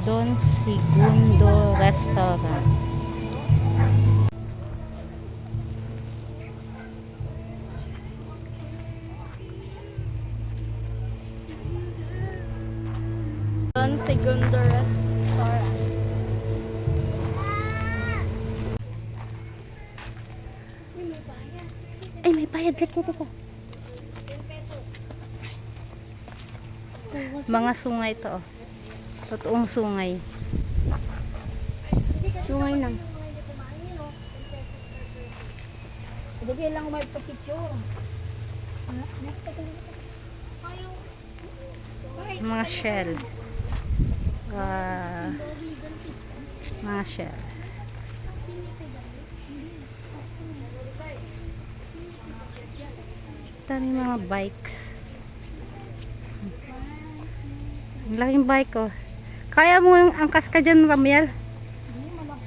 Don Segundo Restaurant. Don Segundo Restaurant. Ay, may bayad. Dito. Mga sungay to. Oh. Totoong sungay. Sungay nang. Hindi lang may picture. Mga shell. Mga shell. Dami mga bikes. Ang laking bike oh. Kaya mo yung angkas ka dyan, Ramiel?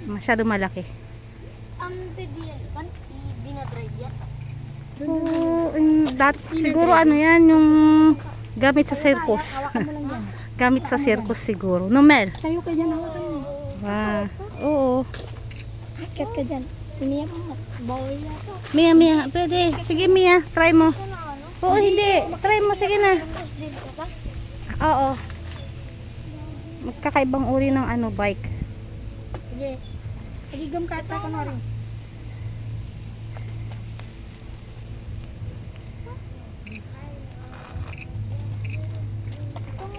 Masyado malaki. Pwede yan. Hindi na drive yan. Siguro ano yan, yung gamit sa circus. Gamit sa circus siguro. No, Mel? Tayo ka dyan. Oo. Akit ka dyan. Mia, bawal na ito. Mia, pwede. Sige, Mia, try mo. Oo, hindi. Try mo, sige na. Oo. Magkakaibang uri ng bike. Sige. Pagigam ka ata ka na rin.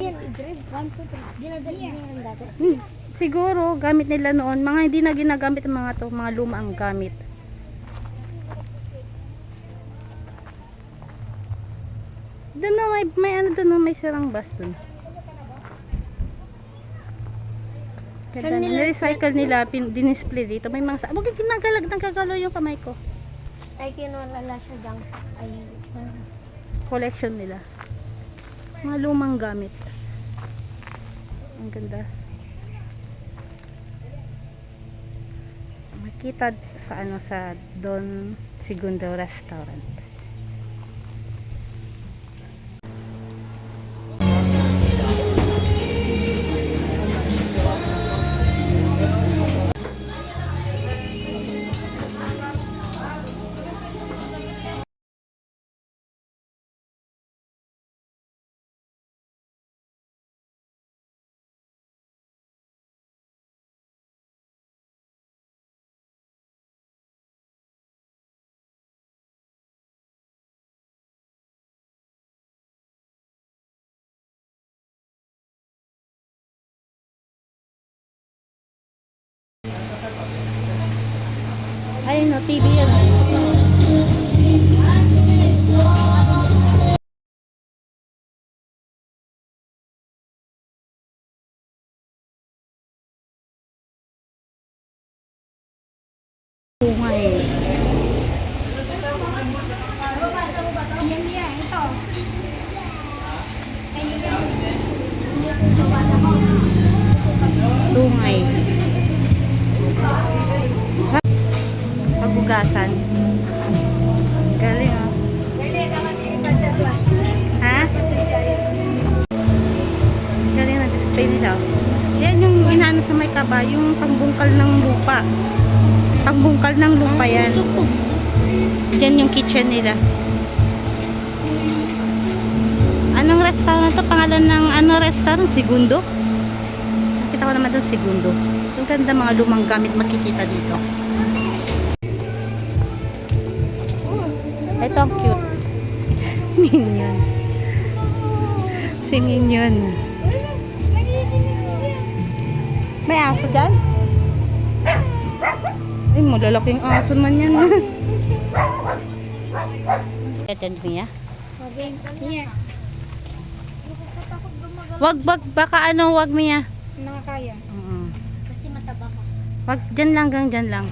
Yan, i-drive. 1, 2, 3. Dinadali niya ng dati. Siguro, gamit nila noon. Mga hindi na ginagamit ng mga to. Mga luma ang gamit. Doon na may ano doon, may sirang bus doon. Ganda na. Nirecycle nila, dinisplay dito. May mga, huwag ginagalag ng kagalaw yung kamay ko. Ay, kinulala siya dyan. Ay, Collection nila. Mga lumang gamit. Ang ganda. Makita sa Don Segundo Restaurant. Ayun o, TV yan. Sungay. ito. Sungay. Pagbugasan. Galing oh. Ha? Galing na display nila. Yan yung inaano sa may kaba, yung pangbungkal ng lupa. Pangbungkal ng lupa yan. Yan yung kitchen nila. Anong restaurant to? Pangalan ng restaurant? Segundo? Nakita ko naman doon Segundo. Yung ganda mga lumang gamit makikita dito. Ito ang cute. Minion. Si Minion. May aso dyan? Ay, malalaking aso man yan. Ito niya. Mia. Wag baka wag Mia. Nakakaya. Oo. Kasi mataba ka. Wag dyan lang, dyan lang.